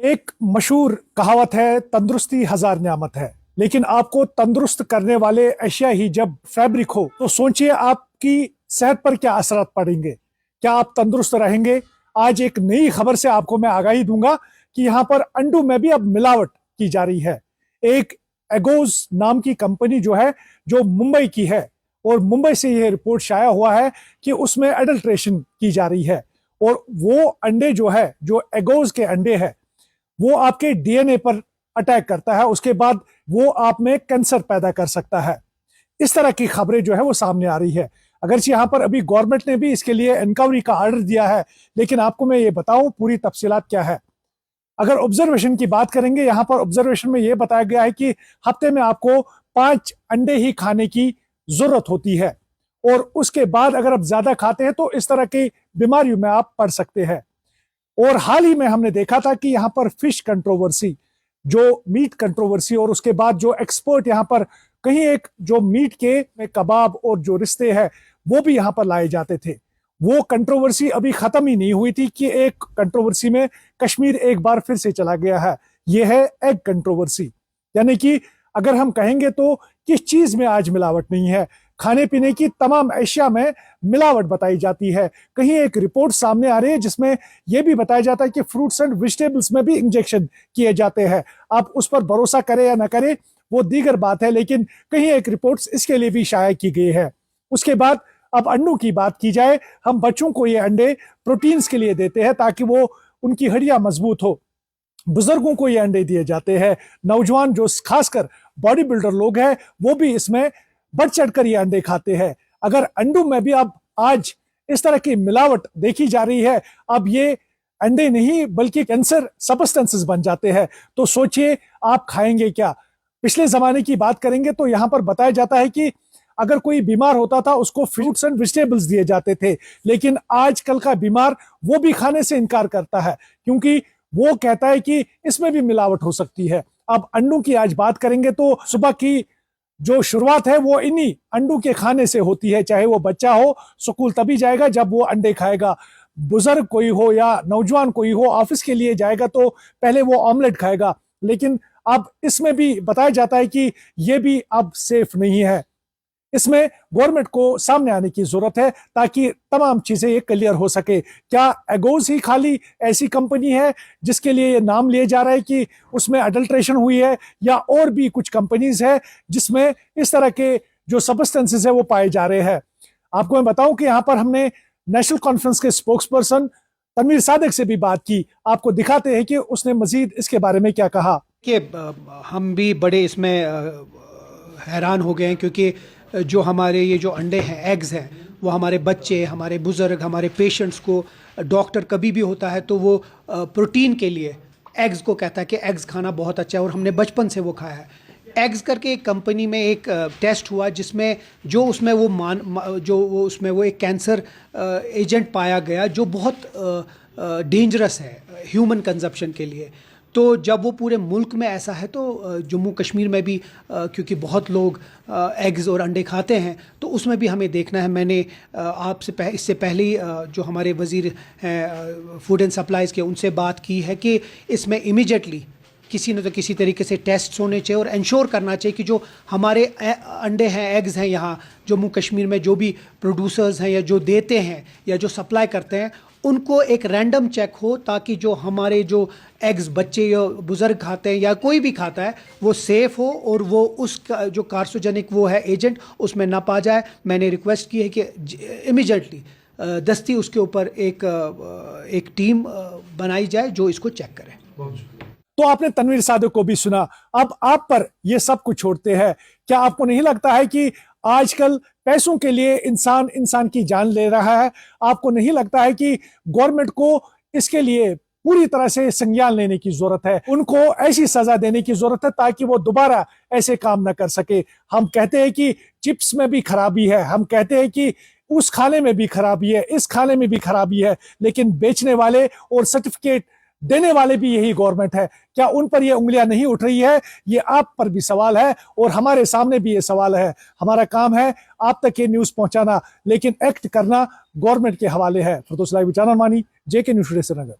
एक मशहूर कहावत है, तंदुरुस्ती हजार नियामत है। लेकिन आपको तंदुरुस्त करने वाले अशिया ही जब फैब्रिक हो तो सोचिए आपकी सेहत पर क्या असरात पड़ेंगे, क्या आप तंदुरुस्त रहेंगे। आज एक नई खबर से आपको मैं आगाही दूंगा कि यहाँ पर अंडों में भी अब मिलावट की जा रही है। एक एगोज नाम की कंपनी जो है, जो मुंबई की है, और मुंबई से यह रिपोर्ट शाया हुआ है कि उसमें एडल्ट्रेशन की जा रही है। और वो अंडे जो है, जो एगोज के अंडे है, वो आपके डीएनए पर अटैक करता है, उसके बाद वो आप में कैंसर पैदा कर सकता है। इस तरह की खबरें जो है वो सामने आ रही है। अगर यहाँ पर अभी गवर्नमेंट ने भी इसके लिए इंक्वायरी का ऑर्डर दिया है, लेकिन आपको मैं ये बताऊं पूरी तफसीलात क्या है। अगर ऑब्जर्वेशन की बात करेंगे, यहाँ पर ऑब्जर्वेशन में ये बताया गया है कि हफ्ते में आपको 5 अंडे ही खाने की जरूरत होती है, और उसके बाद अगर आप ज्यादा खाते हैं तो इस तरह की बीमारियों में आप पड़ सकते हैं। और हाल ही में हमने देखा था कि यहाँ पर फिश कंट्रोवर्सी, जो मीट कंट्रोवर्सी, और उसके बाद जो एक्सपर्ट यहाँ पर कहीं एक जो मीट के में कबाब और जो रिश्ते हैं वो भी यहाँ पर लाए जाते थे। वो कंट्रोवर्सी अभी खत्म ही नहीं हुई थी कि एक कंट्रोवर्सी में कश्मीर एक बार फिर से चला गया है। यह है एग कंट्रोवर्सी। यानी कि अगर हम कहेंगे तो किस चीज में आज मिलावट नहीं है, खाने पीने की तमाम अशिया में मिलावट बताई जाती है। कहीं एक रिपोर्ट सामने आ रही है जिसमें यह भी बताया जाता है कि फ्रूट्स एंड वेजिटेबल्स में भी इंजेक्शन किए जाते हैं। आप उस पर भरोसा करें या ना करें वो दीगर बात है, लेकिन कहीं एक रिपोर्ट्स इसके लिए भी शाया की गई है। उसके बाद अब अंडों की बात की जाए, हम बच्चों को ये अंडे प्रोटीन्स के लिए देते हैं ताकि वो उनकी हड्डियां मजबूत हो। बुजुर्गों को ये अंडे दिए जाते हैं। नौजवान जो खासकर बॉडी बिल्डर लोग हैं वो भी इसमें बढ़ चढ़कर ये अंडे खाते हैं। अगर अंडों में भी अब आज इस तरह की मिलावट देखी जा रही है, अब ये अंडे नहीं बल्कि कैंसर सबस्टेंसेस बन जाते हैं, तो सोचिए आप खाएंगे क्या। पिछले जमाने की बात करेंगे तो यहां पर बताया जाता है कि अगर कोई बीमार होता था उसको फ्रूट्स एंड वेजिटेबल्स दिए जाते थे, लेकिन आजकल का बीमार वो भी खाने से इनकार करता है क्योंकि वो कहता है कि इसमें भी मिलावट हो सकती है। अब अंडों की आज बात करेंगे तो सुबह की जो शुरुआत है वो इन्हीं अंडों के खाने से होती है। चाहे वो बच्चा हो, स्कूल तभी जाएगा जब वो अंडे खाएगा। बुजुर्ग कोई हो या नौजवान कोई हो, ऑफिस के लिए जाएगा तो पहले वो ऑमलेट खाएगा। लेकिन अब इसमें भी बताया जाता है कि ये भी अब सेफ नहीं है। इसमें गवर्नमेंट को सामने आने की जरूरत है ताकि तमाम चीजें ये क्लियर हो सके। क्या एगोज ही खाली ऐसी कंपनी है जिसके लिए ये नाम लिया जा रहा है कि उसमें अडल्ट्रेशन हुई है, या और भी कुछ कंपनीज है जिसमें इस तरह के जो सबस्टेंसेस है वो पाए जा रहे हैं। आपको मैं बताऊं कि यहाँ पर हमने नेशनल कॉन्फ्रेंस के स्पोक्स पर्सन तनवीर सादिक से भी बात की। आपको दिखाते हैं कि उसने मजीद इसके बारे में क्या कहा। कि हम भी बड़े इसमें हैरान हो गए हैं, क्योंकि जो हमारे ये जो अंडे हैं, एग्स हैं, वो हमारे बच्चे, हमारे बुज़ुर्ग, हमारे पेशेंट्स को डॉक्टर कभी भी होता है तो वो प्रोटीन के लिए एग्स को कहता है कि एग्स खाना बहुत अच्छा है, और हमने बचपन से वो खाया है। एग्स करके एक कंपनी में एक टेस्ट हुआ जिसमें जो उसमें वो उसमें वो एक कैंसर एजेंट पाया गया जो बहुत डेंजरस है ह्यूमन कंजप्शन के लिए। तो जब वो पूरे मुल्क में ऐसा है तो जम्मू कश्मीर में भी क्योंकि बहुत लोग एग्स और अंडे खाते हैं, तो उसमें भी हमें देखना है। मैंने आपसे इससे पहले जो हमारे वज़ीर हैं फूड एंड सप्लाईज़ के, उनसे बात की है कि इसमें इमीडिएटली किसी न तो किसी तरीके से टेस्ट होने चाहिए और इंश्योर करना चाहिए कि जो हमारे अंडे हैं, एग्स हैं, यहाँ जम्मू कश्मीर में जो भी प्रोड्यूसर्स हैं या जो देते हैं या जो सप्लाई करते हैं, उनको एक रैंडम चेक हो ताकि जो हमारे जो एग्स बच्चे या बुज़ुर्ग खाते हैं या कोई भी खाता है वो सेफ़ हो और वो उसका जो कार्सिनोजेनिक वो है एजेंट उसमें ना पा जाए। मैंने रिक्वेस्ट की है कि इमीडिएटली दस्ती उसके ऊपर एक टीम बनाई जाए जो इसको चेक करे। तो आपने तनवीर सादिक को भी सुना। अब आप पर ये सब कुछ छोड़ते हैं, क्या आपको नहीं लगता है कि आजकल पैसों के लिए इंसान की जान ले रहा है? आपको नहीं लगता है कि गवर्नमेंट को इसके लिए पूरी तरह से संज्ञान लेने की जरूरत है, उनको ऐसी सजा देने की जरूरत है ताकि वो दोबारा ऐसे काम न कर सके? हम कहते हैं कि चिप्स में भी खराबी है, हम कहते हैं कि उस खाने में भी खराबी है, इस खाने में भी खराबी है, लेकिन बेचने वाले और सर्टिफिकेट देने वाले भी यही गवर्नमेंट है। क्या उन पर ये उंगलियां नहीं उठ रही है? ये आप पर भी सवाल है और हमारे सामने भी ये सवाल है। हमारा काम है आप तक ये न्यूज पहुंचाना, लेकिन एक्ट करना गवर्नमेंट के हवाले है। फिरदौस लाइव चैनल मानी, जेके न्यूज़ टुडे श्रीनगर।